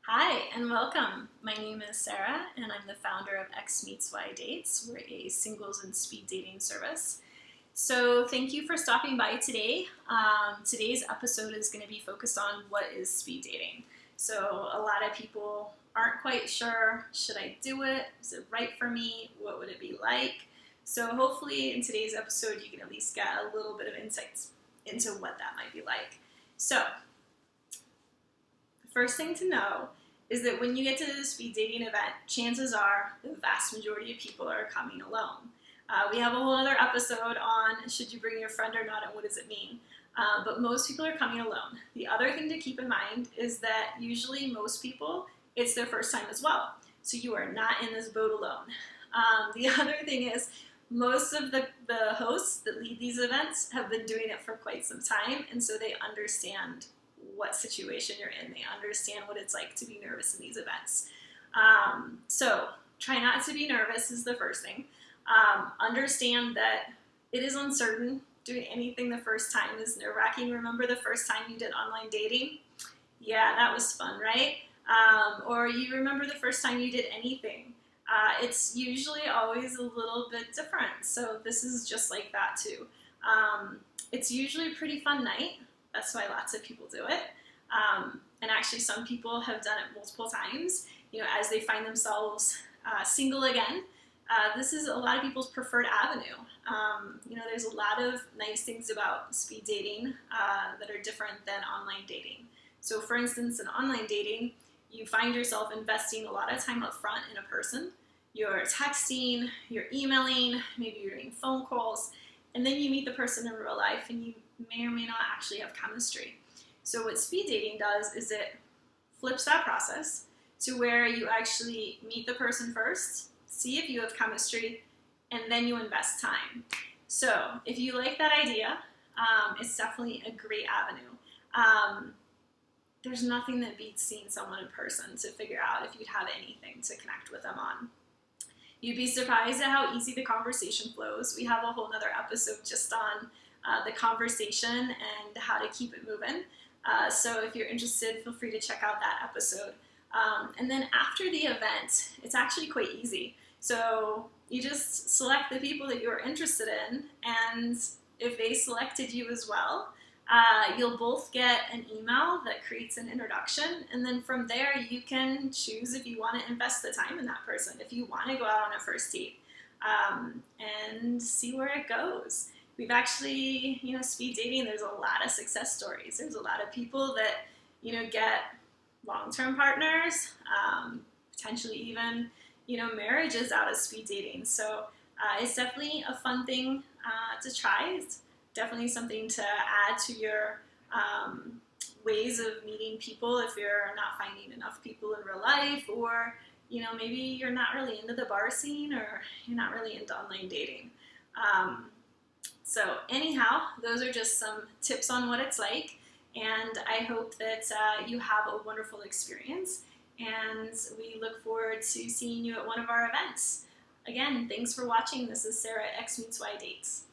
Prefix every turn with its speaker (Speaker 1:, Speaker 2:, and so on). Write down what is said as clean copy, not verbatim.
Speaker 1: Hi and welcome. My name is Sarah and I'm the founder of X Meets Y Dates. We're a singles and speed dating service. So thank you for stopping by today. Today's episode is going to be focused on what is speed dating. So a lot of people aren't quite sure, should I do it? Is it right for me? What would it be like? So hopefully in today's episode you can at least get a little bit of insights into what that might be like. So first thing to know is that when you get to the speed dating event, chances are the vast majority of people are coming alone. We have a whole other episode on should you bring your friend or not and what does it mean. But most people are coming alone. The other thing to keep in mind is that usually most people, it's their first time as well. So you are not in this boat alone. The other thing is most of the hosts that lead these events have been doing it for quite some time, and so they understand what situation you're in. They understand what it's like to be nervous in these events. So try not to be nervous is the first thing. Understand that it is uncertain. Doing anything the first time is nerve-wracking. Remember the first time you did online dating? Yeah, that was fun, right? Or you remember the first time you did anything. It's usually always a little bit different. So this is just like that too. It's usually a pretty fun night. That's why lots of people do it. And actually some people have done it multiple times, as they find themselves single again. This is a lot of people's preferred avenue. There's a lot of nice things about speed dating that are different than online dating. So for instance, in online dating, you find yourself investing a lot of time up front in a person. You're texting, you're emailing, maybe you're doing phone calls, and then you meet the person in real life and you may or may not actually have chemistry. So what speed dating does is it flips that process to where you actually meet the person first, see if you have chemistry, and then you invest time. So if you like that idea, it's definitely a great avenue. There's nothing that beats seeing someone in person to figure out if you'd have anything to connect with them on. You'd be surprised at how easy the conversation flows. We have a whole other episode just on the conversation and how to keep it moving. So if you're interested, feel free to check out that episode. And then after the event, it's actually quite easy. So you just select the people that you're interested in, and if they selected you as well, you'll both get an email that creates an introduction, and then from there you can choose if you want to invest the time in that person, if you want to go out on a first date, and see where it goes. We've actually, speed dating, there's a lot of success stories. There's a lot of people that, get long-term partners, potentially even, marriages out of speed dating. So it's definitely a fun thing to try. It's definitely something to add to your ways of meeting people if you're not finding enough people in real life, or, maybe you're not really into the bar scene, or you're not really into online dating. So anyhow, those are just some tips on what it's like, and I hope that you have a wonderful experience, and we look forward to seeing you at one of our events. Again, thanks for watching. This is Sarah at X Meets Y Dates.